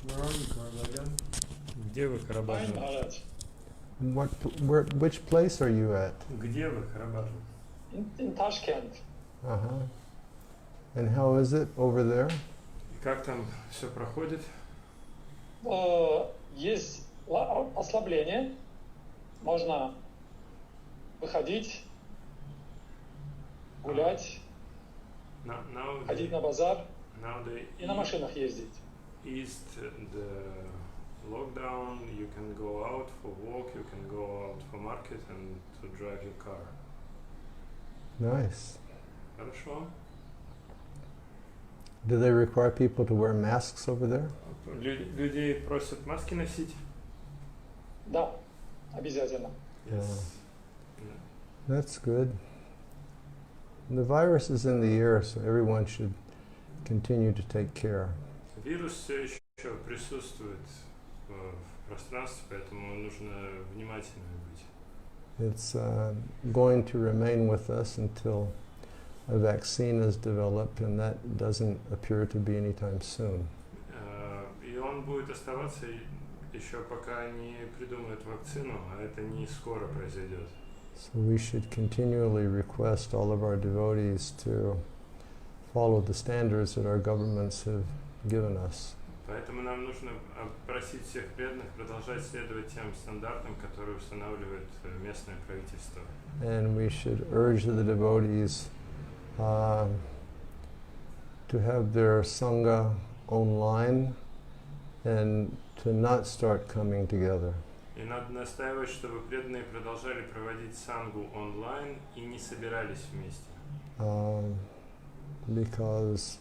Where are you, Karavajan? Где вы, Карабаджан? Which place are you at? Где вы, Карабаджан? In Tashkent. Uh-huh. And how is it over there? И как там все проходит? Есть ослабление. Можно выходить, гулять, ходить на базар и на машинах ездить. East the lockdown, you can go out for walk, you can go out for market and to drive your car. Nice. Хорошо. Do they require people to wear masks over there? Людей просят маски носить? Да, обязательно. Yes. That's good. The virus is in the air, so everyone should continue to take care. Вирус все еще присутствует в пространстве, поэтому нужно внимательными быть. It's going to remain with us until a vaccine is developed, and that doesn't appear to be anytime soon. И он будет оставаться еще пока не придумают вакцину, а это не скоро произойдет. So we should continually request all of our devotees to follow the standards that our governments have given us. Поэтому нам нужно просить всех преданных продолжать следовать тем стандартам, которые устанавливает местное правительство. And we should urge the devotees to have their sangha online and to not start coming together. И надо настаивать, чтобы преданные продолжали проводить сангу онлайн и не собирались вместе. Because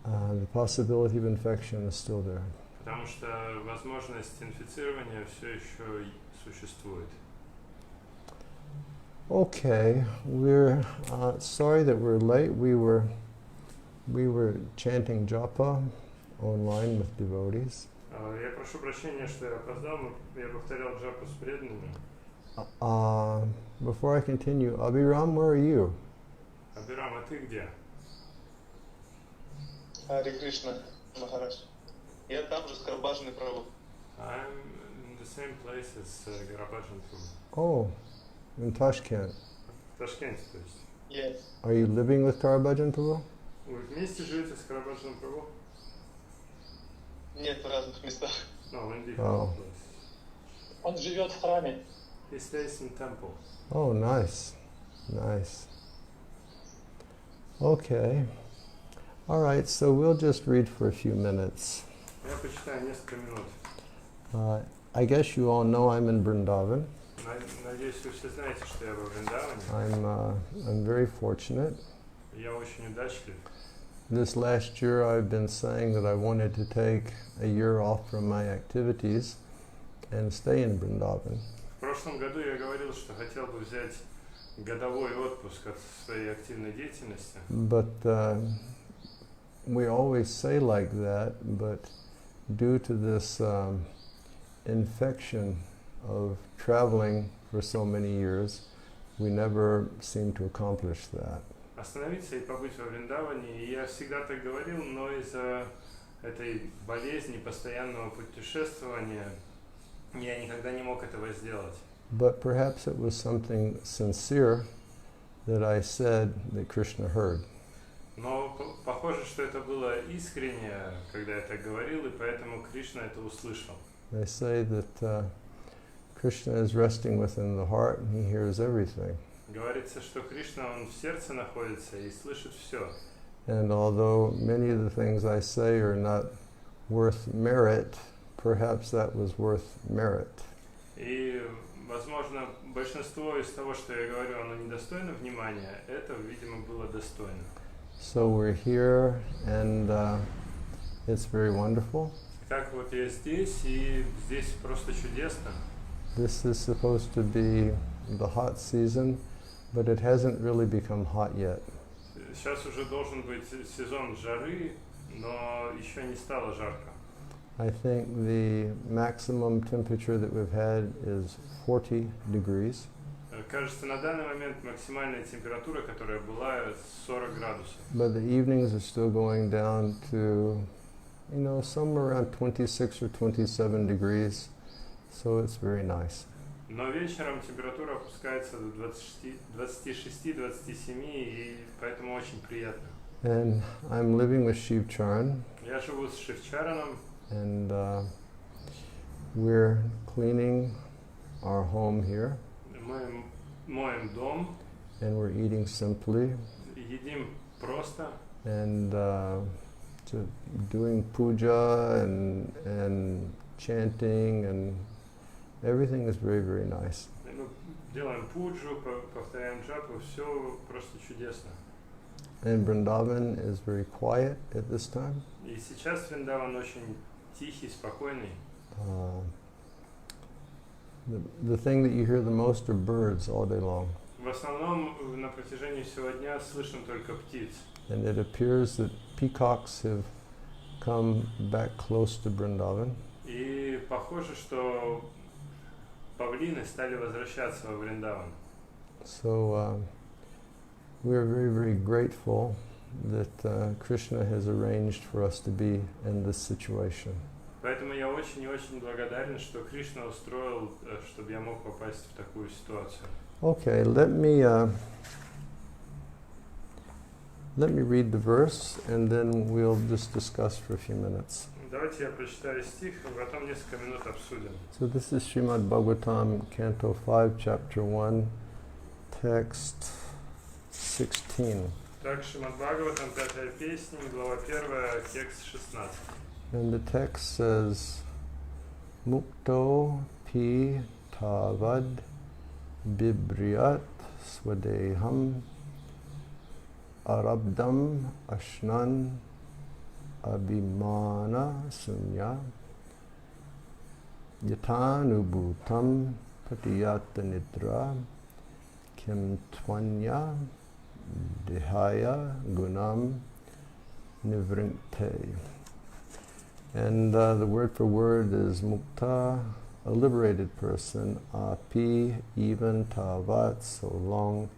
the possibility of infection is still there. Потому что возможность инфицирования все еще существует. Okay, we're sorry that we're late. We were chanting japa online with devotees. Я прошу прощения, что я опоздал, но я повторял джапу с преданными. Before I continue, Abhiram, where are you? Абирам, а ты где? Харе Кришна, Махарадж. Я там же с Карабаджаной Прабhu. I'm in the same place as Garabhajan Prabhu. Oh, in Tashkent. В Ташкенте, то есть. Yes. Are you living with Karabhajan Prabhu? Вы вместе живете с Гарабаджаном Прабhu? Нет, в разных местах. No, in different places. Он живет в храме. He stays in temple. Oh, nice, nice. Okay. All right, so we'll just read for a few minutes. Я почитаю несколько минут. I guess you all know I'm in Vrindavan. Надеюсь, вы все знаете, что я во Вриндаване. I'm very fortunate. Я очень удачлив. This last year I've been saying that I wanted to take a year off from my activities and stay in Vrindavan. В прошлом году я говорил, что хотел бы взять годовой отпуск от своей активной деятельности. But we always say like that, but due to this infection of traveling for so many years, we never seem to accomplish that. Остановиться и побыть во Вриндаване. И я всегда так говорил, но из-за этой болезни, постоянного путешествования, я никогда не мог этого сделать. But perhaps it was something sincere that I said that Krishna heard. Но похоже, что это было искренне, когда я так говорил, и поэтому Кришна это услышал. They say that Krishna is resting within the heart and he hears everything. Говорится, что Кришна, он в сердце находится и слышит все. And although many of the things I say are not worth merit, perhaps that was worth merit. И, возможно, большинство из того, что я говорю, оно недостойно внимания, это, видимо, было достойно. So we're here and it's very wonderful. Итак, вот я здесь, и здесь просто чудесно. This is supposed to be the hot season, but it hasn't really become hot yet. Сейчас уже должен быть сезон жары, но еще не стало жарко. I think the maximum temperature that we've had is 40 degrees. Кажется, на данный момент максимальная температура, которая была, 40 градусов. But the evenings are still going down to you know, somewhere around 26 or 27 degrees, so it's very nice. Но вечером температура опускается до 26-27, и поэтому очень приятно. And I'm living with Shiv Charan. Я живу с Шивчараном. And we're cleaning our home here. Мы моем дом. And we're eating simply. Едим просто. And doing puja and chanting, and everything is very, very nice. Мы делаем пуджу, повторяем джапу, все просто чудесно. And Vrindavan is very quiet at this time. И сейчас Вриндаван очень тихий, спокойный. The thing that you hear the most are birds all day long. В основном на протяжении всего дня слышим только птиц. And it appears that peacocks have come back close to Vrindavan. И похоже, что павлины стали возвращаться во Вриндаван. So we are very, very grateful that Krishna has arranged for us to be in this situation. Поэтому я очень и очень благодарен, что Кришна устроил, чтобы я мог попасть в такую ситуацию. Okay, let me read the verse, and then we'll just discuss for a few minutes. Давайте я прочитаю стих, а потом несколько минут обсудим. So this is Shrimad-Bhagavatam, Canto 5, Chapter 1, Text 16. Так, Shrimad-Bhagavatam, 5-я песня, глава 1, текст 16. And the text says, Mukto pi tavad bibriyat swadeham arabdam ashnan abhimana sunya yatanubhutam patiyata nidra kim tvanya dihaya gunam nivrinte. And the word for word is mukta, a liberated person, api, even, tavat, so long.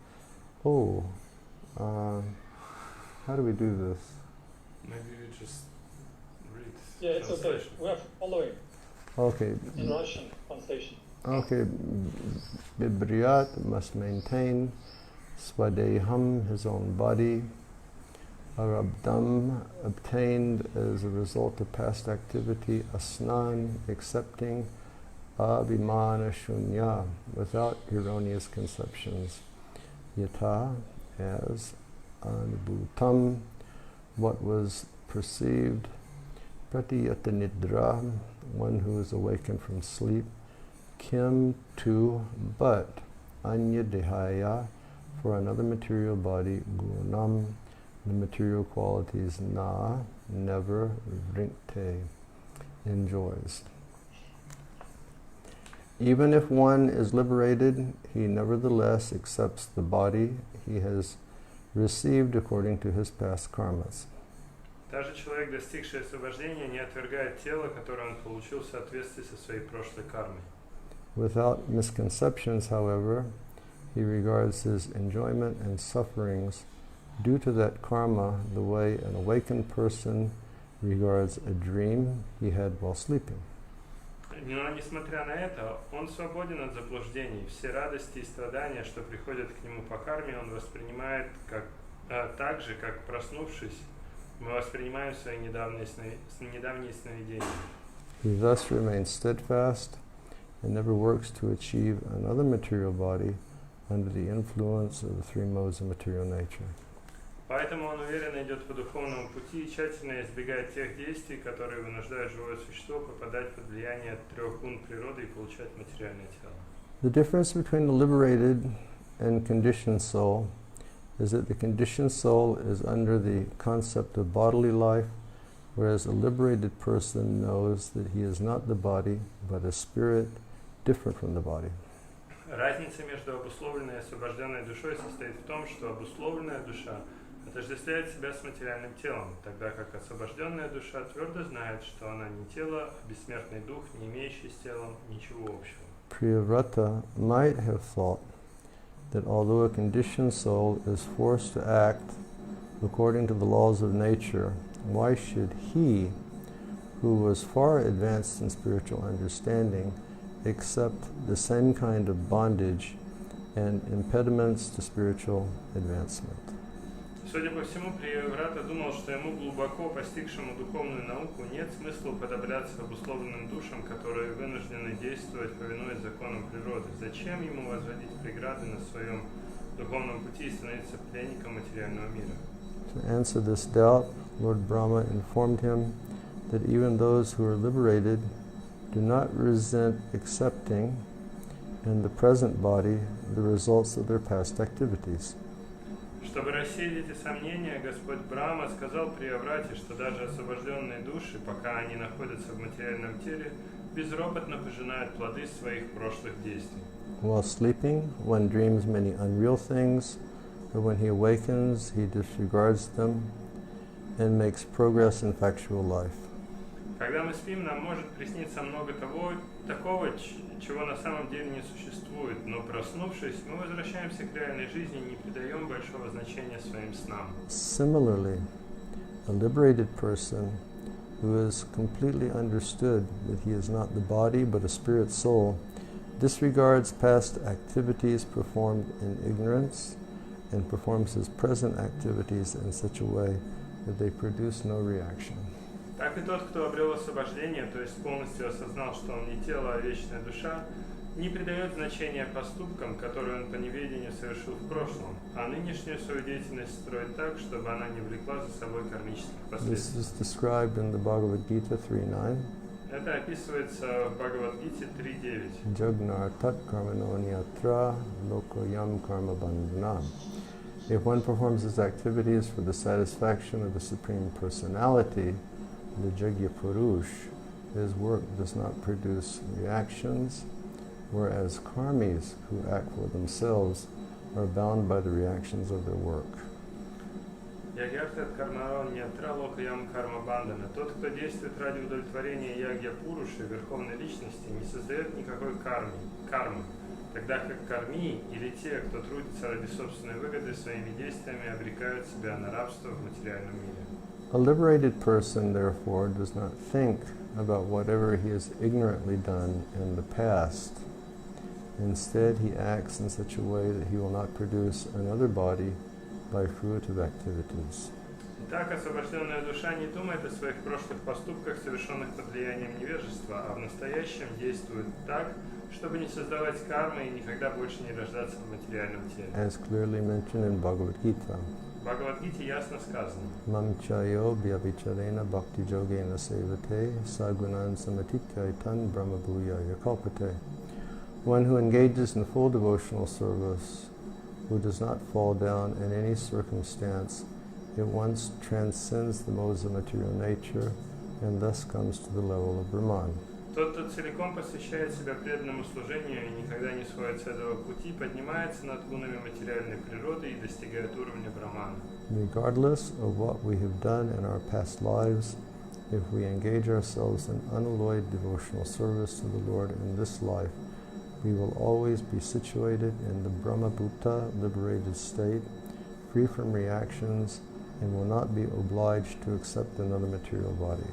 Oh, how do we do this? Maybe we just read. Yeah, it's okay. We are following. Okay. In Russian translation. Okay. Bibriyat, must maintain. Swadeham, his own body. Arabdam, obtained as a result of past activity. Asnan, accepting. Abhimana shunya, without erroneous conceptions. Yata, as. Anubhutam, what was perceived. Pratiyata nidra, one who is awakened from sleep. Kim, to, but. Anya dehaya, for another material body. Gunam, the material qualities. Na, never. Vrinte, enjoys. Even if one is liberated, he nevertheless accepts the body he has received according to his past karmas. Даже человек, достигший освобождения, не отвергает тело, которое он получил в соответствии со своей прошлой кармой. Without misconceptions, however, he regards his enjoyment and sufferings due to that karma the way an awakened person regards a dream he had while sleeping. Но, несмотря на это, он свободен от заблуждений. Все радости и страдания, что приходят к нему по карме, он воспринимает так же, как проснувшись, мы воспринимаем свои недавние сновидения. He thus remains steadfast and never works to achieve another material body under the influence of the three modes of material nature. Поэтому он уверенно идет по духовному пути и тщательно избегает тех действий, которые вынуждают живое существо попадать под влияние трех гун природы и получать материальное тело. The difference between the liberated and conditioned soul is that the conditioned soul is under the concept of bodily life, whereas a liberated person knows that he is not the body, but a spirit different from the body. Разница между обусловленной и освобожденной душой состоит в том, что обусловленная душа отождествляет себя с материальным телом, тогда как освобожденная душа твердо знает, что она не тело, а бессмертный дух, не имеющий с телом ничего общего. Priyavrata might have thought that although a conditioned soul is forced to act according to the laws of nature, why should he, who was far advanced in spiritual understanding, accept the same kind of bondage and impediments to spiritual advancement. Судя по всему, Прияврата думал, что ему, глубоко постигшему духовную науку, нет смысла уподобляться обусловленным душам, которые вынуждены действовать, повинуясь законам природы. Зачем ему возводить преграды на своем духовном пути и становиться пленником материального мира? To answer this doubt, Lord Brahma informed him that even those who are liberated do not resent accepting in the present body the results of their past activities. Чтобы рассеять эти сомнения, Господь Брахма сказал Прияврате, что даже освобожденные души, пока они находятся в материальном теле, безропотно пожинают плоды своих прошлых действий. While sleeping, one dreams many unreal things, but when he awakens, he disregards them and makes progress in factual life. Когда мы спим, нам может присниться много такого, чего на самом деле не существует, но проснувшись, мы возвращаемся к реальной жизни и не придаем большого значения своим снам. Similarly, a liberated person who has completely understood that he is not the body but a spirit soul disregards past activities performed in ignorance and performs his present activities in such a way that they produce no reaction. Так и тот, кто обрел освобождение, то есть полностью осознал, что он не тело, а вечная душа, не придает значения поступкам, которые он по неведению совершил в прошлом, а нынешнюю свою деятельность строит так, чтобы она не влекла за собой кармических последствий. This is described in the Bhagavad Gita 3.9. Это описывается в Бхагавад-гите 3.9. Jagnar tat karmano nyatra lokoyam karma bandhanam. If one performs his activities for the satisfaction of the Supreme Personality, the Jagya Purush, his work does not produce reactions, whereas karmis who act for themselves are bound by the reactions of their work. Тот, кто действует ради удовлетворения ягья Пуруши, Верховной Личности, не создает никакой кармы, тогда как карми или те, кто трудится ради собственной выгоды, своими действиями обрекают себя на рабство в материальном мире. A liberated person, therefore, does not think about whatever he has ignorantly done in the past. Instead, he acts in such a way that he will not produce another body by fruitive activities. Итак, освобожденная душа не думает о своих прошлых поступках, совершенных под влиянием невежества, а в настоящем действует так, чтобы не создавать кармы и никогда больше не рождаться в материальном теле. As clearly mentioned in Bhagavad Gita. В Бхагавад-гите ясно сказано. Mamchayo vyabhicharena bhakti yogena sevate sagunan samatityaitan brahmabhuyaya kalpate. One who engages in full devotional service, who does not fall down in any circumstance, at once transcends the modes of material nature and thus comes to the level of Brahman. Тот, кто целиком посвящает себя преданному служению и никогда не сходит с этого пути, поднимается над гунами материальной природы и достигает уровня Брахмана. Regardless of what we have done in our past lives, if we engage ourselves in unalloyed devotional service to the Lord in this life, we will always be situated in the Brahmabhuta liberated state, free from reactions, and will not be obliged to accept another material body.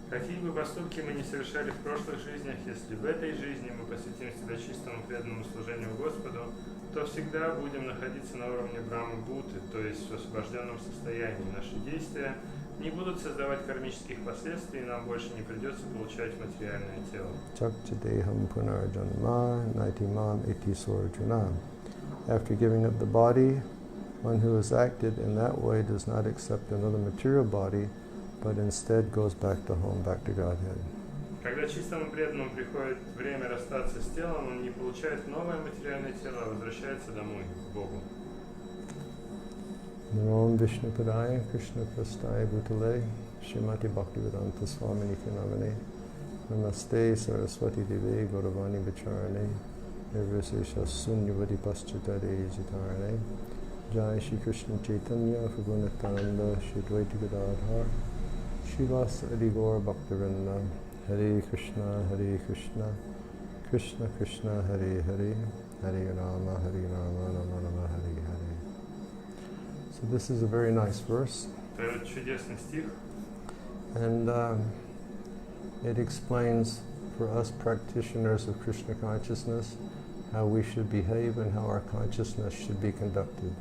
Какие бы поступки мы ни совершали в прошлых жизнях, если в этой жизни мы посвятим себя чистому преданному служению Господу, то всегда будем находиться на уровне Брахма-бхуты, то есть в освобожденном состоянии. Наши действия не будут создавать кармических последствий, и нам больше не придется получать материальное тело. After giving up the body, one who has acted in that way does not accept another material body, but instead goes back to home, back to Godhead. Когда чистому преданному приходит время расстаться с телом, он не получает новое материальное тело, а возвращается домой, к Богу. Namo Vishnu Padaya Krishna Prastaya Bhutale Shrimad Bhagavatam Swami Namane Namaste Saraswati Devi Gauravani Vicharane Nirvisesha Sunyavadi Paschatare Jitarane Jai Shri Krishna Chaitanya Prabhunatananda Shri Dvaita Gadadhar Shivas Adigor Bhaktivinoda Hare Krishna Krishna Krishna Hare Hare Hare Rama Rama Rama Hare Hare. So this is a very nice verse. Это чудесный стих. And it explains for us practitioners of Krishna consciousness how we should behave and how our consciousness should be conducted.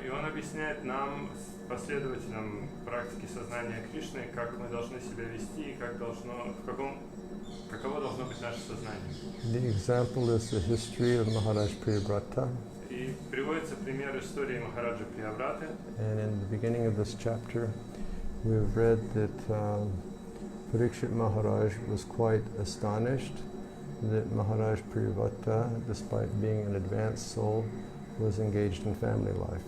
И он объясняет нам, последователям практики сознания Кришны, как мы должны себя вести и каково должно быть наше сознание. The example is the history of Maharaj Priyavrata. И приводится пример истории Махараджа Приявраты. And in the beginning of this chapter, we've read that Parikshit Maharaj was quite astonished that Maharaj Priyavrata, despite being an advanced soul, was engaged in family life.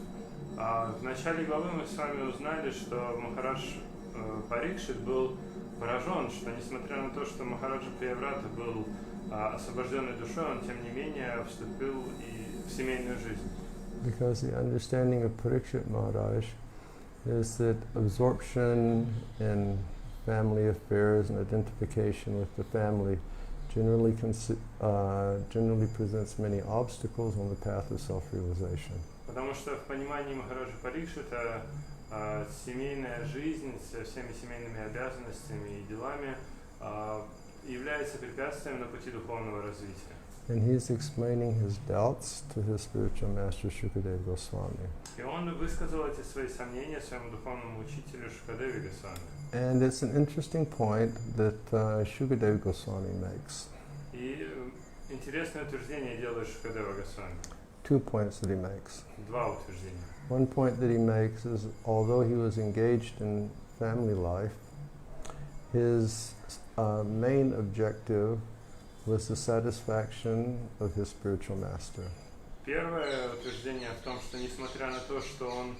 В начале главы мы с вами узнали, что Махарадж Парикшит был поражен, что несмотря на то, что Махараджа Прияврата был освобожденной душой, он тем не менее вступил и в семейную жизнь. Because the understanding of Parikshit Maharaj is that absorption in family affairs and identification with the family generally presents many obstacles on the path of self-realization. Потому что в понимании Махараджа Парикшита семейная жизнь со всеми семейными обязанностями и делами является препятствием на пути духовного развития. And he's explaining his doubts to his spiritual master Shukadeva Goswami. И он высказал эти свои сомнения своему духовному учителю Шукадеве Госвами. And it's an interesting point that Shukadeva Goswami makes. И интересное утверждение делает Шукадева Госвами. 2 points that he makes. Два утверждения. One point that he makes is, although he was engaged in family life, his main objective was the satisfaction of his spiritual master. Первое утверждение в том, что несмотря на то, что он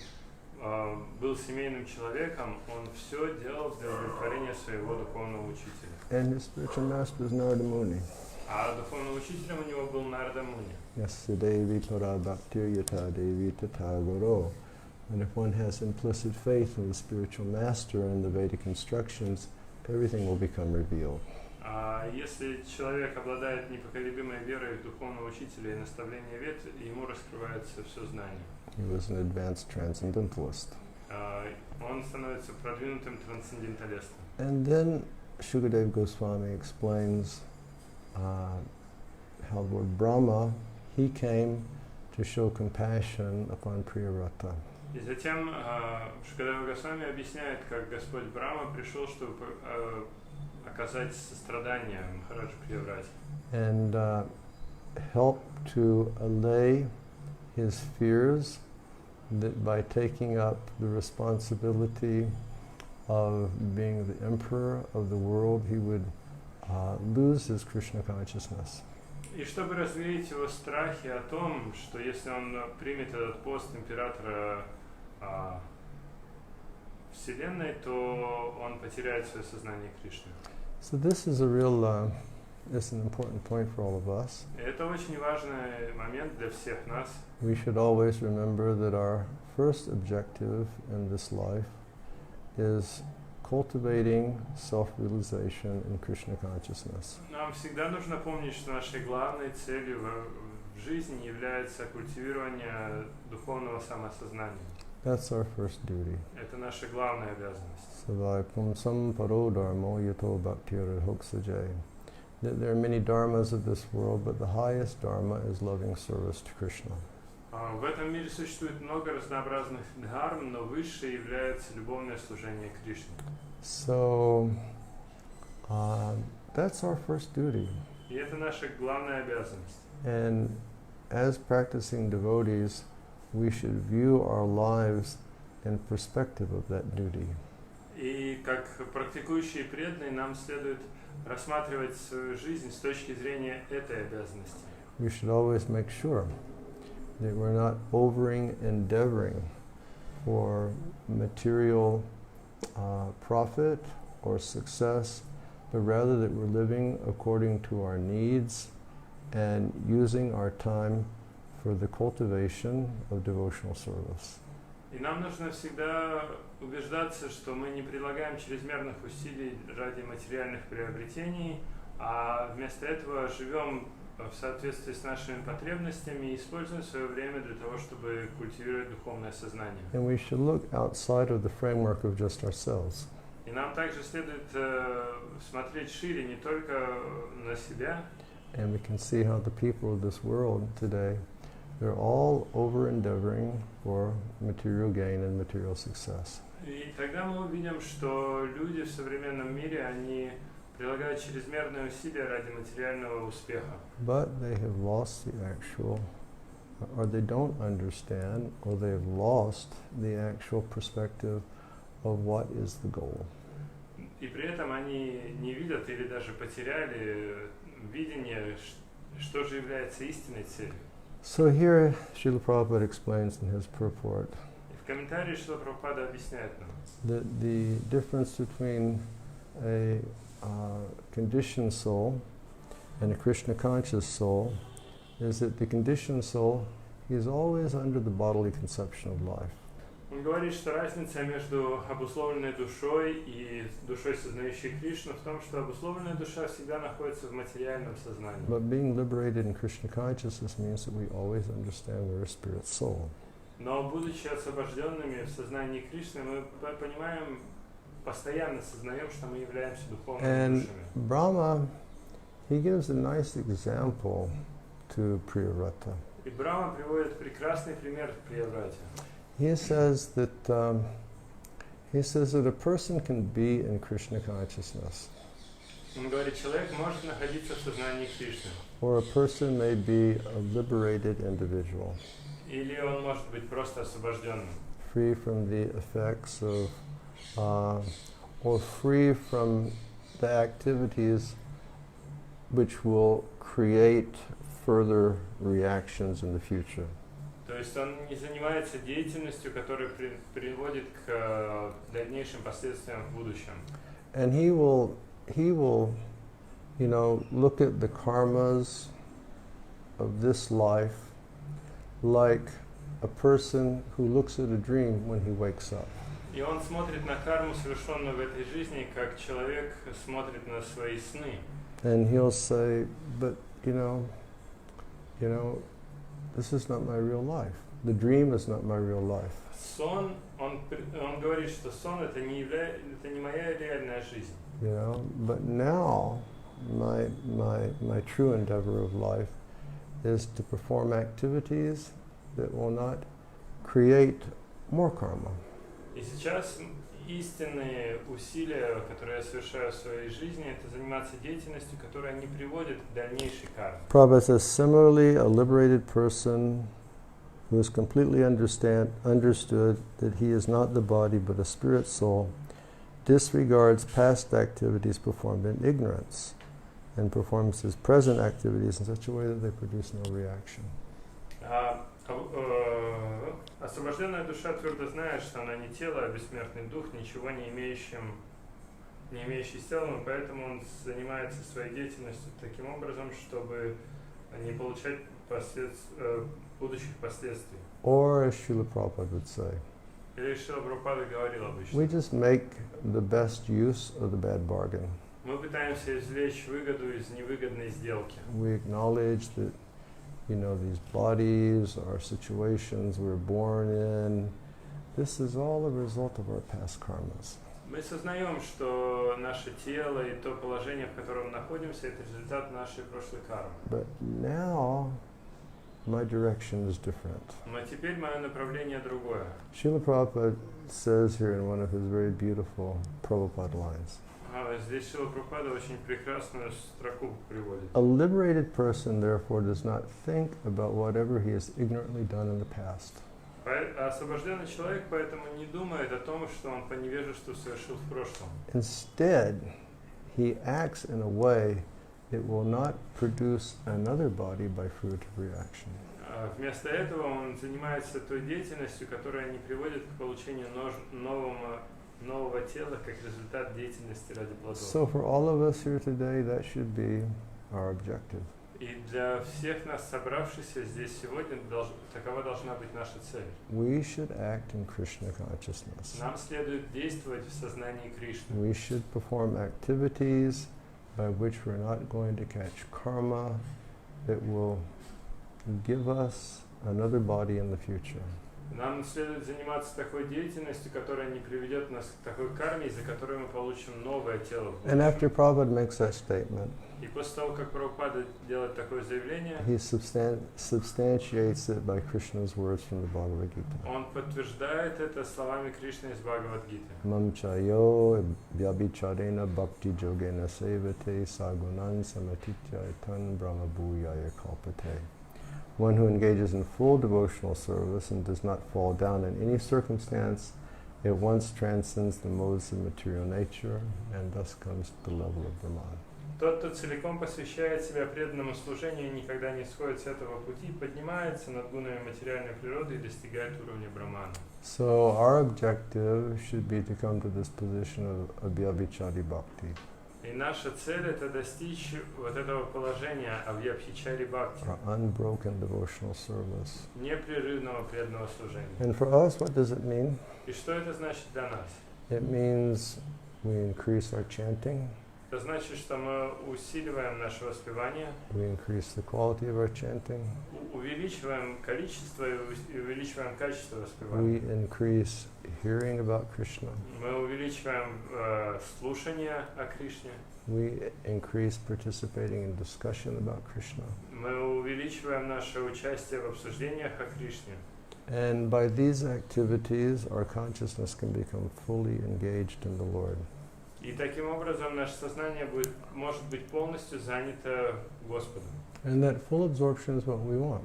был семейным человеком, он все делал для удовлетворения своего духовного учителя. And his spiritual master is Narada Muni. А духовным учителем у него был Нарада Муни. Yasya Devi Tora Bhaktir Yata Devi Tata Guru. And if one has implicit faith in the spiritual master and the Vedic instructions, everything will become revealed. Если человек обладает непоколебимой верой в духовного учителя и наставление вед, ему раскрывается все знание. He was an advanced transcendentalist. Он становится продвинутым трансценденталистом. And then Shukadeva Goswami explains how Lord Brahma, he came to show compassion upon Priyavrata. И затем Шукадева Госвами объясняет, как Господь Брахма пришел, чтобы оказать сострадание Махараджу Прияврате. And help to allay his fears that by taking up the responsibility of being the emperor of the world, he would lose his Krishna consciousness. И чтобы развеять его страхи о том, что если он примет этот пост императора Вселенной, то он потеряет свое сознание Кришны. So this is a real, it's an important point for all of us. И это очень важный момент для всех нас. We should always remember that our first objective in this life is cultivating self-realization in Krishna consciousness. Нам всегда нужно помнить, что нашей главной целью в жизни является культивирование духовного самосознания. That's our first duty. Это наша главная обязанность. Savai pumsam paro dharmo yato bhaktir hoksajay. There are many dharmas of this world, but the highest dharma is loving service to Krishna. В этом мире существует много разнообразных дхарм, но высшей является любовное служение Кришне. So that's our first duty. И это наша главная обязанность. And as practicing devotees, we should view our lives in perspective of that duty. И как практикующие преданные нам следует рассматривать свою жизнь с точки зрения этой обязанности. We should always make sure that we're not endeavoring for material profit or success, but rather that we're living according to our needs and using our time for the cultivation of devotional service. И нам нужно всегда убеждаться, что мы не прилагаем чрезмерных усилий ради материальных приобретений, а вместо этого живем в соответствии с нашими потребностями и используем свое время для того, чтобы культивировать духовное сознание. And we should look outside of the framework of just ourselves. И нам также следует смотреть шире, не только на себя. And we can see how the people of this world today, they're all over-endeavoring for material gain and material success. И тогда мы увидим, что люди в современном мире, они прилагают чрезмерные усилия ради материального успеха. But they have lost the actual, or they don't understand, or they have lost the actual perspective of what is the goal. И при этом они не видят или даже потеряли видение, что же является истинной целью. So here, Srila Prabhupada explains in his purport И в комментарии Шрила Прабхупада объясняет нам, that the difference between a conditioned soul and a Krishna conscious soul is that the conditioned soul is always under the bodily conception of life. Он говорит, что разница между обусловленной душой и душой, сознающей Кришну, в том, что обусловленная душа всегда находится в материальном сознании. But being liberated in Krishna consciousness means that we always understand we're a spirit soul. Но будучи освобожденными в сознании Кришны, мы понимаем, постоянно сознаем, что мы являемся духовными And душами. Brahma, he gives a nice example to Priyavrata. И Брахма приводит прекрасный пример в Прияврате. He says that a person can be in Krishna consciousness, Он говорит, человек может находиться в сознании Кришны. or a person may be a liberated individual, Или он может быть просто освобожденным. free from the effects of, or free from the activities which will create further reactions in the future. То есть он не занимается деятельностью, которая приводит к дальнейшим последствиям в будущем. And he will, look at the karmas of this life like a person who looks at a dream when he wakes up. И он смотрит на карму, совершенную в этой жизни, как человек смотрит на свои сны. And he'll say, but this is not my real life. The dream is not my real life. Сон, он говорит, что сон это не моя реальная жизнь. But now my true endeavor of life is to perform activities that will not create more karma. И сейчас истинные усилия, которые я совершаю в своей жизни, это заниматься деятельностью, которая не приводит к дальнейшей карме. Prabhupada says, similarly, a liberated person who has completely understood that he is not the body but a spirit soul disregards past activities performed in ignorance and performs his present activities in such a way that they produce no reaction. Освобожденная душа твердо знает, что она не тело, а бессмертный дух, ничего не имеющий с телом, и поэтому он занимается своей деятельностью таким образом, чтобы не получать будущих последствий. Or, as Srila Prabhupada would say, Или Шрила Прабхупада говорил обычно, we just make the best use of the bad bargain. мы пытаемся извлечь выгоду из невыгодной сделки. We acknowledge that these bodies, our situations we're born in, this is all a result of our past karmas. Мы сознаем, что наше тело и то положение, в котором находимся, это результат нашей прошлой кармы. But now, my direction is different. Но теперь мое направление другое. Srila Prabhupada says here in one of his very beautiful Prabhupada lines, Здесь Шрила Прабхупада очень прекрасную строку приводит. a liberated person, therefore, does not think about whatever he has ignorantly done in the past. Освобожденный человек поэтому не думает о том, что он по невежеству совершил в прошлом. Instead, he acts in a way that will not produce another body by fruitive reaction. Вместо этого он занимается той деятельностью, которая не приводит к получению нового тела как результат деятельности ради плодов. So for all of us here today, that should be our objective. И для всех нас, собравшихся здесь сегодня, такова должна быть наша цель. We should act in Krishna consciousness. Нам следует действовать в сознании Кришны. We should perform activities by which we're not going to catch karma that will give us another body in the future. Нам следует заниматься такой деятельностью, которая не приведет нас к такой карме, из-за которой мы получим новое тело в And after будущем. Prabhupada makes that statement, И после того, как Прабхупада делает такое заявление, he substantiates it by Krishna's words from the Bhagavad Gita. он подтверждает это словами Кришны из Бхагавад-гиты. Mam chayo vyabhicharena bhakti yogena sevate sagunan samatitya tan brahma bhuyaya kalpate. One who engages in full devotional service and does not fall down in any circumstance, at once transcends the modes of material nature and thus comes to the level of Brahman. Тот, кто целиком посвящает себя преданному служению и никогда не сходит с этого пути, поднимается над гунами материальной природы и достигает уровня Брахмана. So our objective should be to come to this position of Abhyabhichari Bhakti. И наша цель — это достичь вот этого положения Авьябхичари Бхакти, Unbroken devotional service. непрерывного преданного служения. And for us, what does it mean? И что это значит для нас? It means we increase our chanting, Это значит, что мы усиливаем наше воспевание, we increase the quality of our chanting, увеличиваем количество и увеличиваем качество we воспевания. increase hearing about Krishna, Мы увеличиваем слушание о Кришне, we increase participating in discussion about Krishna. мы увеличиваем наше участие в обсуждениях о Кришне. And by these activities, our consciousness can become fully engaged in the Lord. И таким образом наше сознание может быть полностью занято Господом. And that full absorption is what we want.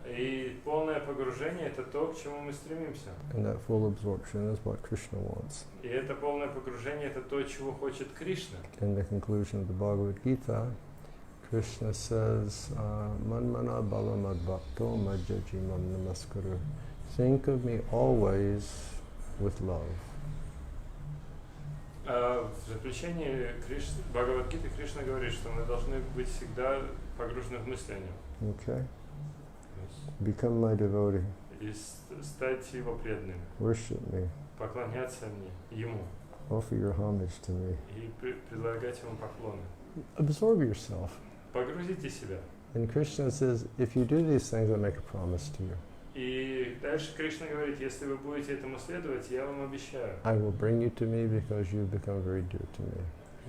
И полное погружение — это то, к чему мы стремимся. And that full absorption is what Krishna wants. И это полное погружение — это то, чего хочет Кришна. In the conclusion of the Bhagavad Gita, Krishna says, Manmana balamad bhakto majjajimam namaskaru. Think of me always with love. В заключении Бхагавад-гиты Кришна говорит, что мы должны быть всегда погружены в мысление. Okay? Become my devotee. И стать его преданными. Worship me. Поклоняться мне, ему. Offer your homage to me. И предлагать ему поклоны. Absorb yourself. Погрузите себя. And Krishna says, if you do these things, I make a promise to you. И дальше Кришна говорит, если вы будете этому следовать, я вам обещаю. I will bring you to me because you've become very dear to me.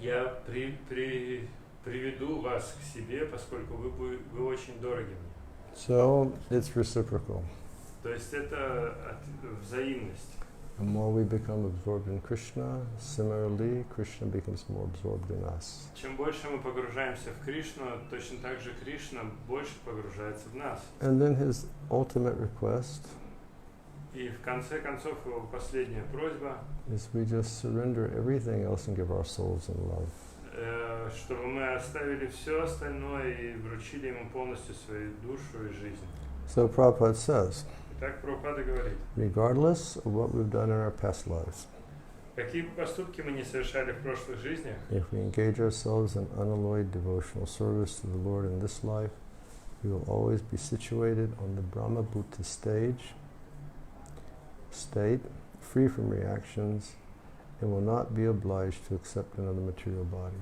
Я приведу вас к себе, поскольку вы очень дороги мне. So it's reciprocal. То есть это взаимность. The more we become absorbed in Krishna, similarly, Krishna becomes more absorbed in us. Чем больше мы погружаемся в Кришну, точно так же Кришна больше погружается в нас. And then his ultimate request И в конце концов его последняя просьба, is we just surrender everything else and give our souls in love. Чтобы мы оставили все остальное и вручили ему полностью свою душу и жизнь. So Prabhupada says, Так Прабхупада говорит, regardless of what we've done in our past lives, какие бы поступки мы не совершали в прошлых жизнях, if we engage ourselves in unalloyed devotional service to the Lord in this life, we will always be situated on the Brahma Bhuta state, free from reactions, and will not be obliged to accept another material body.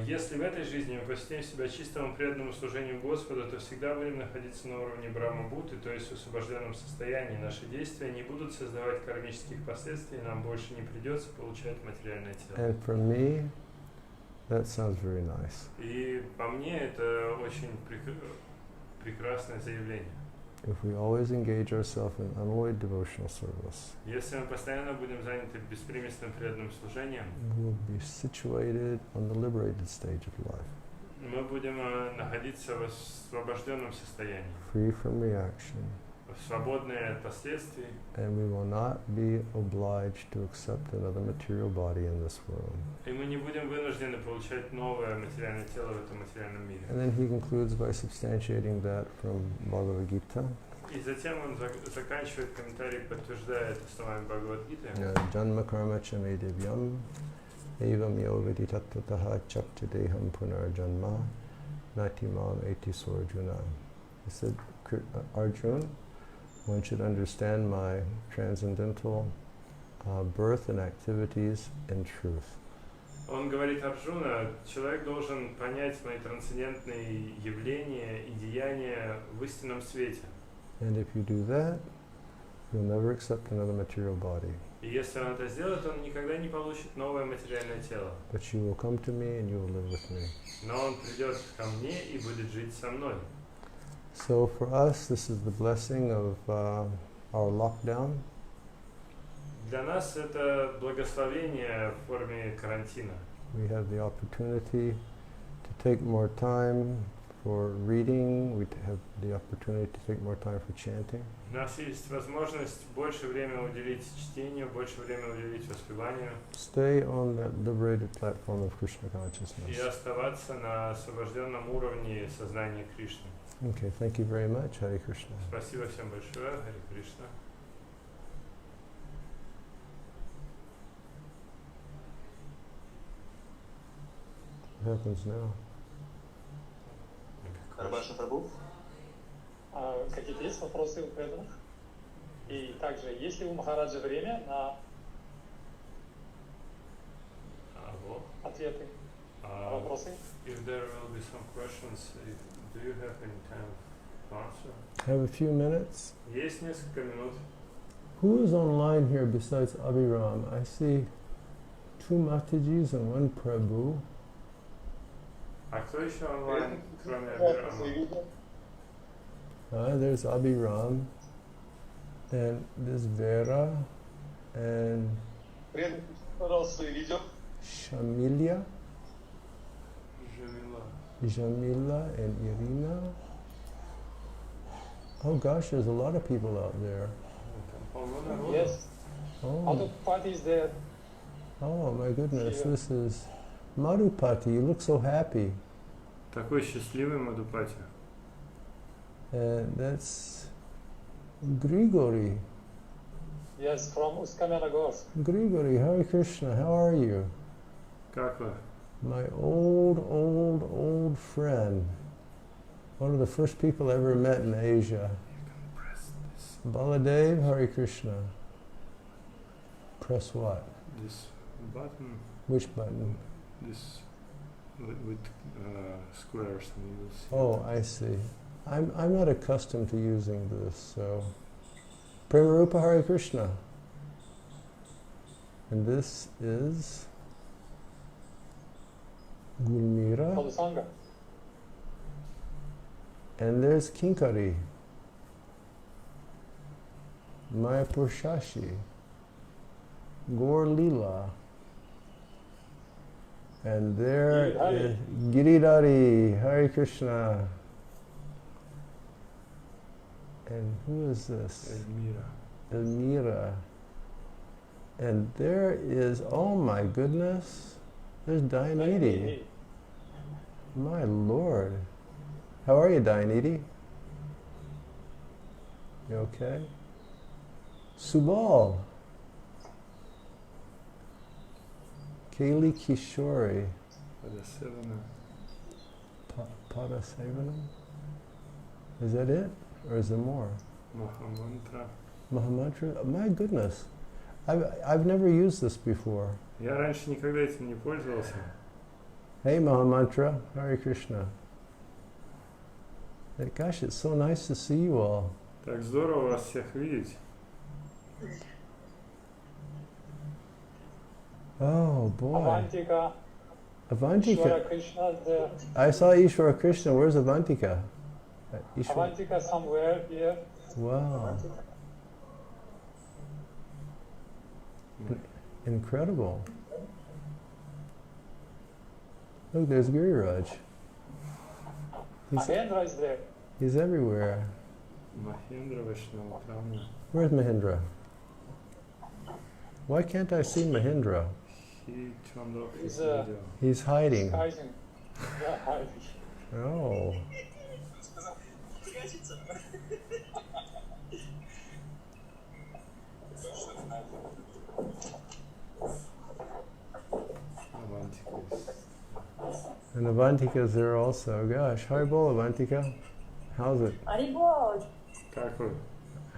Если в этой жизни мы посвятим себя чистому преданному служению Господу, то всегда будем находиться на уровне Брахма-Бхуты, то есть в освобожденном состоянии. Наши действия не будут создавать кармических последствий, нам больше не придется получать материальное тело. And for me, that sounds very nice. И по мне это очень прекрасное заявление. If we always engage ourselves in unalloyed devotional service, Если мы постоянно будем заняты беспримесным преданным служением, we will be situated on the liberated stage of life, мы будем находиться в освобожденном состоянии, free from reaction, свободные от последствий, and we will not be obliged to accept another material body in this world. и мы не будем вынуждены получать новое материальное тело в этом материальном мире. And then he concludes by substantiating that from Bhagavad Gita. И затем он заканчивает комментарий, подтверждая это словами Бхагавад-гиты. Janma karma chame devyam evam yo viditattataha chapchadeham punar janma natimam eti sorjuna. He said, Arjuna, one should understand my transcendental birth and activities in truth. Он говорит Арджуна, человек должен понять мои трансцендентные явления и деяния в истинном свете. And if you do that, you'll never accept another material body. И если он это сделает, он никогда не получит новое материальное тело. But you will come to me and you will live with me. Но он придет ко мне и будет жить со мной. So for us, this is the blessing of our lockdown. Для нас это благословение в форме карантина. We have the opportunity to take more time for reading. We have the opportunity to take more time for chanting. У нас есть возможность больше времени уделить чтению, больше времени уделить воспеванию. Stay on that liberated platform of Krishna И consciousness. оставаться на освобожденном уровне сознания Кришны. Okay, thank you very much. Hare Krishna. Спасибо всем большое. Харе Кришна. What happens now? Рабаша Прабhu. Какие-то есть вопросы у преданных? И также, есть ли у Махараджа время на ответы на вопросы? If there will be some questions, do you have any time to answer? Have a few minutes. Есть несколько минут. Who is online here besides Abhiram? I see 2 Matajis and 1 Prabhu. А кто еще онлайн, кроме Абирама? There's Abhiram, and there's Vera, and Shamilya, Jamila, and Irina. Oh gosh, there's a lot of people out there. Yes. Oh, Other parties there. oh my goodness, this is Madhupati. You look so happy. Такой счастливый Мадхупати. And that's Grigori. Yes, from Usk-Kamyanogorsk. Grigori, Hare Krishna, how are you? Как вы? My old friend. One of the first people I ever met in Asia. Baladev, Hare Krishna. Press what? This button. Which button? This with squares. And you will see Oh, I see. I'm not accustomed to using this, so. Premarupa Hare Krishna. And this is Gulmira. Sadhusanga. And there's Kinkari. Mayapur Shashi. Gaur Lila. And there is Giridhari. Hare Krishna. And who is this? Elmira. And there is, oh my goodness, there's Dayanidhi. My Lord. How are you, Dayanidhi? You okay? Subal. Kaylee Kishori. Padasevanam? Is that it? Or is there more? Mahamantra. Mahamantra? My goodness. I've never used this before. Я раньше никогда этим не пользовался. Hey Mahamantra, Hare Krishna. Gosh, it's so nice to see you all. Так здорово вас всех видеть. Oh boy. Avantika. Avantika. Ishvara Krishna there. I saw Ishvara Krishna. Where's Avantika? Avantika somewhere here. Wow. Incredible. Look, there's Giriraj. Mahendra is there. He's everywhere. Mahendra Vaishnava, правильно? Where's Mahindra? Why can't I see Mahindra? He's hiding. Hiding. Yeah, hiding. Oh. And Avantika's there also. Gosh, Haribol, Avantika. How's it? Haribol. Как вы?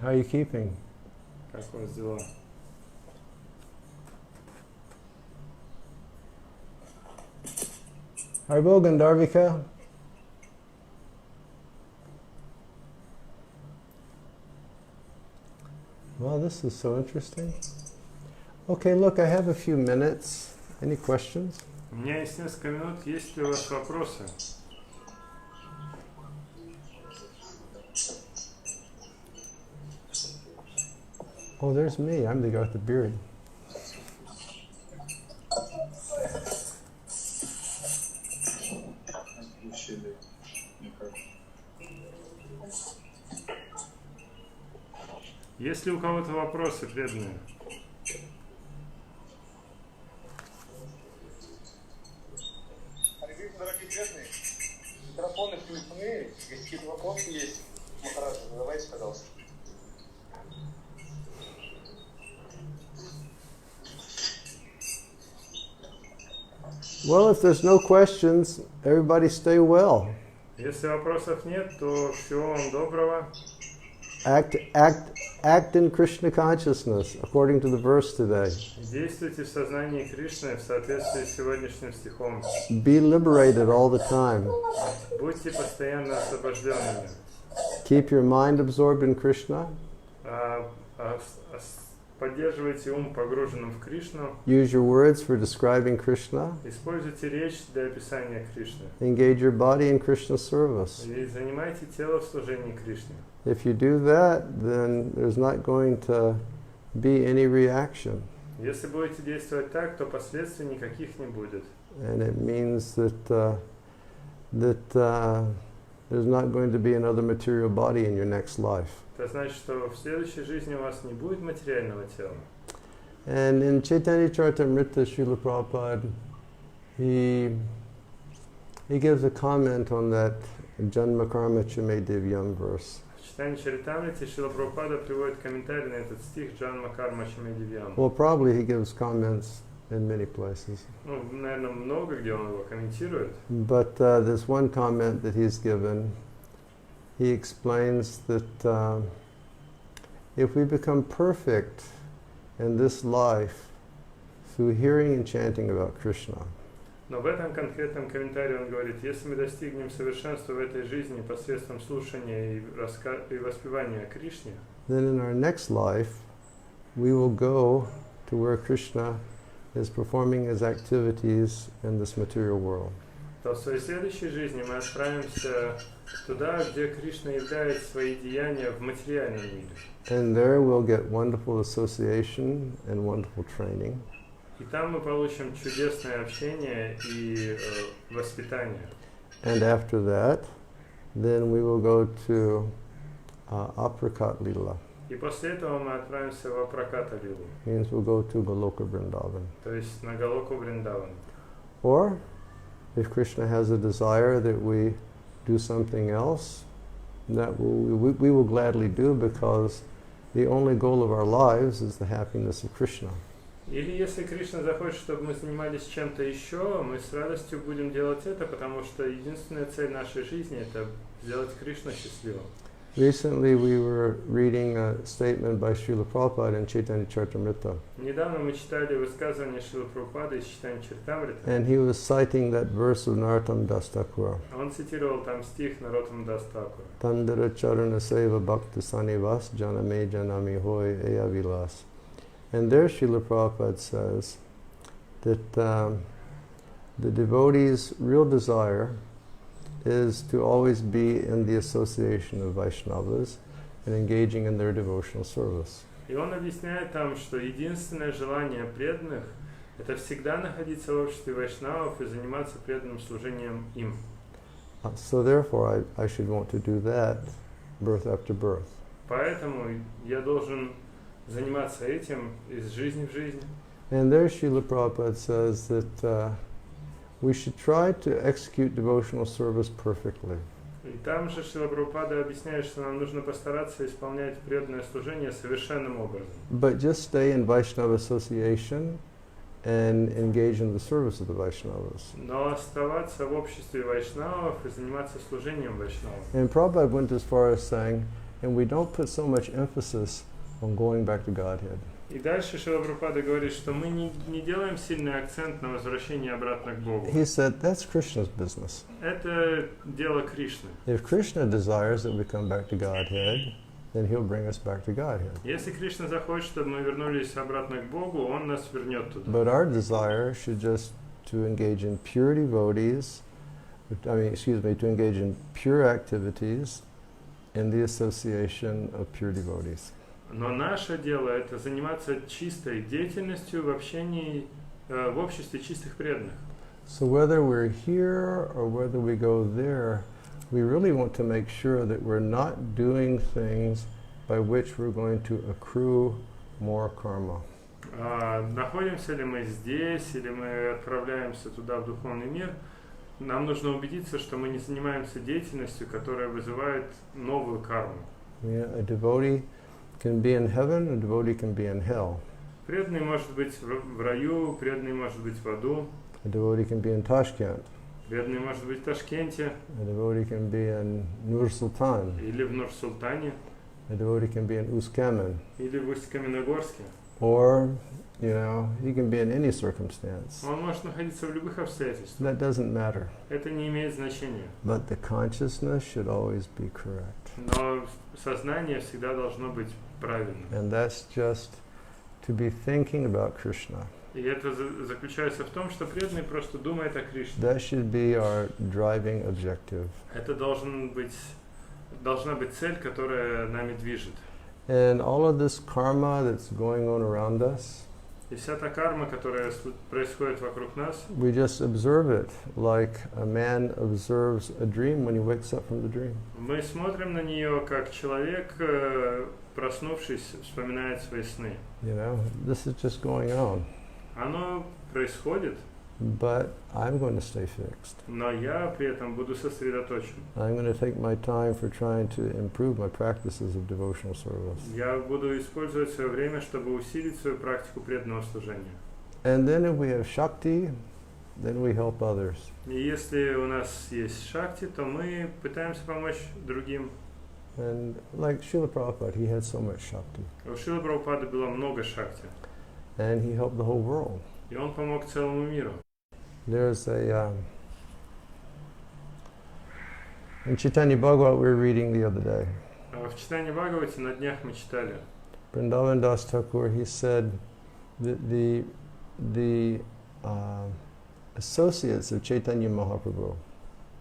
How are you keeping? Как у вас дела? Haribol, Gandharvika. Oh, this is so interesting. Okay, look, I have a few minutes. Any questions? У меня есть несколько минут. Есть ли у вас вопросы? Oh, there's me. I'm the guy with the beard. Есть ли у кого-то вопросы, преданные? Дорогие преданные, микрофоны включены. Если какие-то вопросы есть, Махарадж, задавайте, пожалуйста. Well, if there's no questions, everybody stay well. Если вопросов нет, то всего вам доброго. Act in Krishna consciousness, according to the verse today. Действуйте в сознании Кришны в соответствии с сегодняшним стихом. Be liberated all the time. Будьте постоянно освобожденными. Keep your mind absorbed in Krishna. Поддерживайте ум погруженным в Кришну. Use your words for describing Krishna. Используйте речь для описания Кришны. Engage your body in Krishna's service. И занимайте тело в служении Кришне. If you do that, then there's not going to be any reaction. Если будете действовать так, то последствий никаких не будет. And it means that there's not going to be another material body in your next life. Это значит, что в следующей жизни у вас не будет материального тела. And in Chaitanya Charitamrita, Srila Prabhupada, he gives a comment on that Janma Karma Chame Divyam verse. В читании Чаритамрити Шрила Прабхупада приводит комментарий на этот стих Джанма Карма Чаме Дивьям. Well, probably he gives comments in many places. Ну, наверное, много где он его комментирует. But there's one comment that he's given. He explains that if we become perfect in this life through hearing and chanting about Krishna, Но в этом конкретном комментарии он говорит, если мы достигнем совершенства в этой жизни посредством слушания и воспевания о Кришне, then in our next life we will go to where Krishna is performing his activities in this material world. то в своей следующей жизни мы отправимся туда, где Кришна являет свои деяния в материальном мире. And there we'll get wonderful association and wonderful training. И там мы получим чудесное общение и воспитание. And after that, then we will go to Aprakat Lila. И после этого мы отправимся в Апраката Лилу, Means we'll go to Goloka Vrindavan. то есть на Галоку Вриндаван. Or, if Krishna has a desire that we do something else, that we will gladly do, because the only goal of our lives is the happiness of Krishna. Или если Кришна захочет, чтобы мы занимались чем-то еще, мы с радостью будем делать это, потому что единственная цель нашей жизни – это сделать Кришну счастливым. Recently we were reading a statement by Srila Prabhupada in Chaitanya Charitamrita. Недавно мы читали высказывание Шрилы Прабхупады из читания Чаритамрита. And he was citing that verse of Narottam Das Thakur. Он цитировал там стих Нароттам Дас Такура. Tandara Charana Seva Bhakta Sanivas Janame Janami Hoy Eya Vilas. And there Srila Prabhupada says that the devotee's real desire is to always be in the association of Vaishnavas and engaging in their devotional service. И он объясняет там, что единственное желание преданных – это всегда находиться в обществе вайшнавов и заниматься преданным служением им. So therefore I should want to do that birth after birth. Поэтому я должен заниматься этим из жизни в жизнь. And there Srila Prabhupada says that we should try to execute devotional service perfectly. И там же Шрила Прабхупада объясняет, что нам нужно постараться исполнять преданное служение совершенным образом. But just stay in Vaishnava association and engage in the service of the Vaishnavas. Но оставаться в обществе вайшнавов и заниматься служением вайшнавов. And Prabhupada went as far as saying, and we don't put so much emphasis on going back to Godhead. И дальше Шрила Прабхупада говорит, что мы не делаем сильный акцент на возвращение обратно к Богу. He said, that's Krishna's business. Это дело Кришны. If Krishna desires that we come back to Godhead, then He'll bring us back to Godhead. Если Кришна захочет, чтобы мы вернулись обратно к Богу, Он нас вернет туда. But our desire should just to engage in pure devotees, to engage in pure activities in the association of pure devotees. Но наше дело это заниматься чистой деятельностью в общении, в обществе чистых преданных. So whether we're here or whether we go there, we really want to make sure that we're not doing things by which we're going to accrue more karma. Находимся ли мы здесь или мы отправляемся туда в духовный мир, нам нужно убедиться, что мы не занимаемся деятельностью, которая вызывает новую карму. A devotee can be in heaven, a devotee can be in hell. Преданный может быть в раю, преданный может быть в аду. A devotee can be in Tashkent. Преданный может быть в Ташкенте. A devotee can be in Nur-Sultan. Или в Нур-Султане. A devotee can be in Uskamen. Или в Усть-Каменогорске. Or, he can be in any circumstance. Он может находиться в любых обстоятельствах. That doesn't matter. Это не имеет значения. But the consciousness should always be correct. Но сознание всегда должно быть правильным. And that's just to be thinking about Krishna. И это заключается в том, что преданный просто думает о Кришне. That should be our driving objective. Это должна быть цель, которая нами движет. And all of this karma that's going on around us, И вся та карма, которая происходит вокруг нас, we just observe it like a man observes a dream when he wakes up from the dream. мы смотрим на нее, как человек, проснувшись, вспоминает свои сны. This is just going on. Оно происходит, But I'm going to stay fixed. но я при этом буду сосредоточен. I'm going to take my time for trying to improve my practices of devotional service. Я буду использовать свое время, чтобы усилить свою практику преданного служения. And then if we have Shakti, then we help others. И если у нас есть шакти, то мы пытаемся помочь другим. And like Srila Prabhupada, he had so much Shakti. У Шрилы Прабхупады было много шакти, And he helped the whole world. и он помог целому миру. There's in Chaitanya Bhagavat we were reading the other day. В читании Бхагавати на днях мы читали. Vrindavan Das Thakur, he said that the associates of Chaitanya Mahaprabhu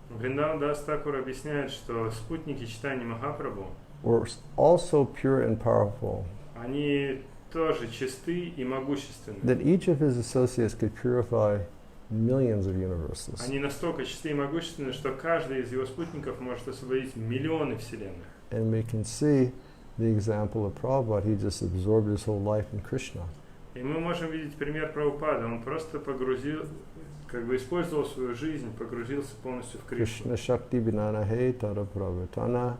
Вриндаван Дас Такур объясняет, что спутники читания Махапрабху, were also pure and powerful, они тоже чисты и могущественны. that each of his associates could purify millions of universes. Они настолько чисты и могущественны, что каждый из его спутников может освободить миллионы вселенных. And we can see the example of Prabhupada. He just absorbed his whole life in Krishna. И мы можем видеть пример Прабхупады. Он просто использовал свою жизнь, погрузился полностью в Кришну. Krishna Shakti Vinana He Tada Pravatana.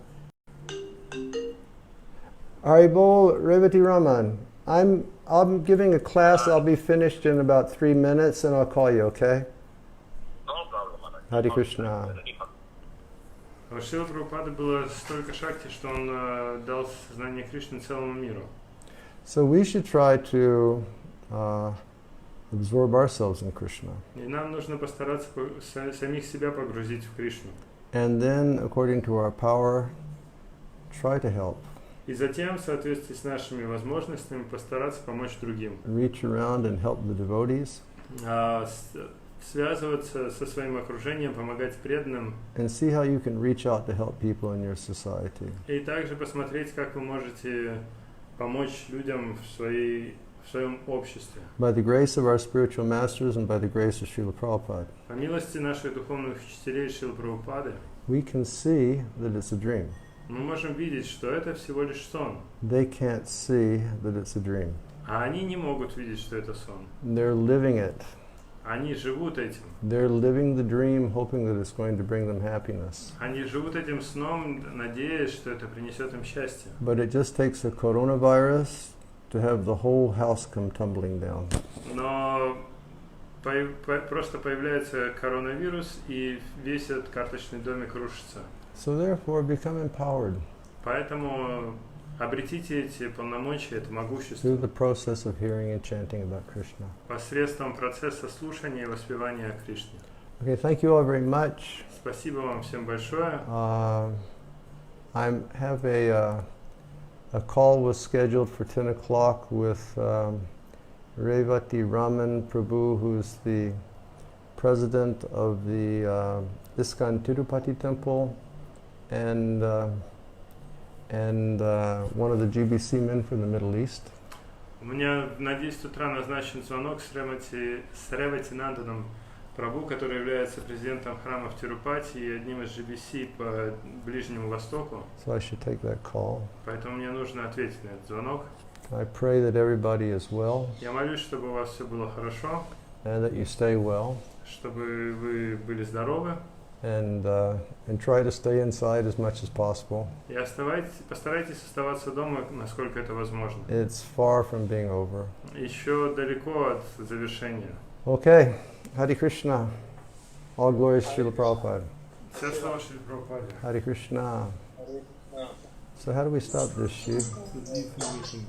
Haribol Revati Raman. I'm giving a class. I'll be finished in about 3 minutes, and I'll call you. Okay? No problem. Hare Krishna. У Шрилы Прабхупады было столько шакти, что он дал сознание Кришны целому миру. So we should try to absorb ourselves in Krishna. И нам нужно постараться самих себя погрузить в Кришну. And then, according to our power, try to help. И затем, в соответствии с нашими возможностями, постараться помочь другим. Reach around and help the devotees. Связываться со своим окружением, помогать преданным. And see how you can reach out to help people in your society. И также посмотреть, как вы можете помочь людям в своем обществе. By the grace of our spiritual masters and by the grace of Srila Prabhupada, По милости наших духовных учителей Шрилы Прабхупады, we can see that it's a dream. мы можем видеть, что это всего лишь сон. They can't see that it's a dream. А они не могут видеть, что это сон. They're living it. Они живут этим. They're living the dream, hoping that it's going to bring them happiness. Они живут этим сном, надеясь, что это принесет им счастье. But it just takes a coronavirus to have the whole house come tumbling down. Но просто появляется коронавирус, и весь этот карточный домик рушится. So therefore, become empowered Поэтому обретите эти полномочия, это могущество through the process of hearing and chanting about Krishna. посредством процесса слушания и воспевания о Кришне. Okay, thank you all very much. Спасибо вам всем большое. I have a a call was scheduled for 10 o'clock with Revati Raman Prabhu, who's the president of the ISKCON Tirupati temple, and one of the GBC men from the Middle East. У меня на 10 утра назначен звонок с Ревати Нанданом Прабhu, который является президентом храма в Тирупати и одним из GBC по Ближнему Востоку. So I should take that call. Поэтому мне нужно ответить на этот звонок. I pray that everybody is well. Я молюсь, чтобы у вас все было хорошо. And that you stay well. Чтобы вы были здоровы. And try to stay inside as much as possible. И постарайтесь оставаться дома, насколько это возможно. It's far from being over. Еще далеко от завершения. Okay, Hare Krishna. All glories to Srila Prabhupada. Все слава Шрила Прабхупаде. Hare Krishna. So how do we stop this, Shiv? Hare Krishna.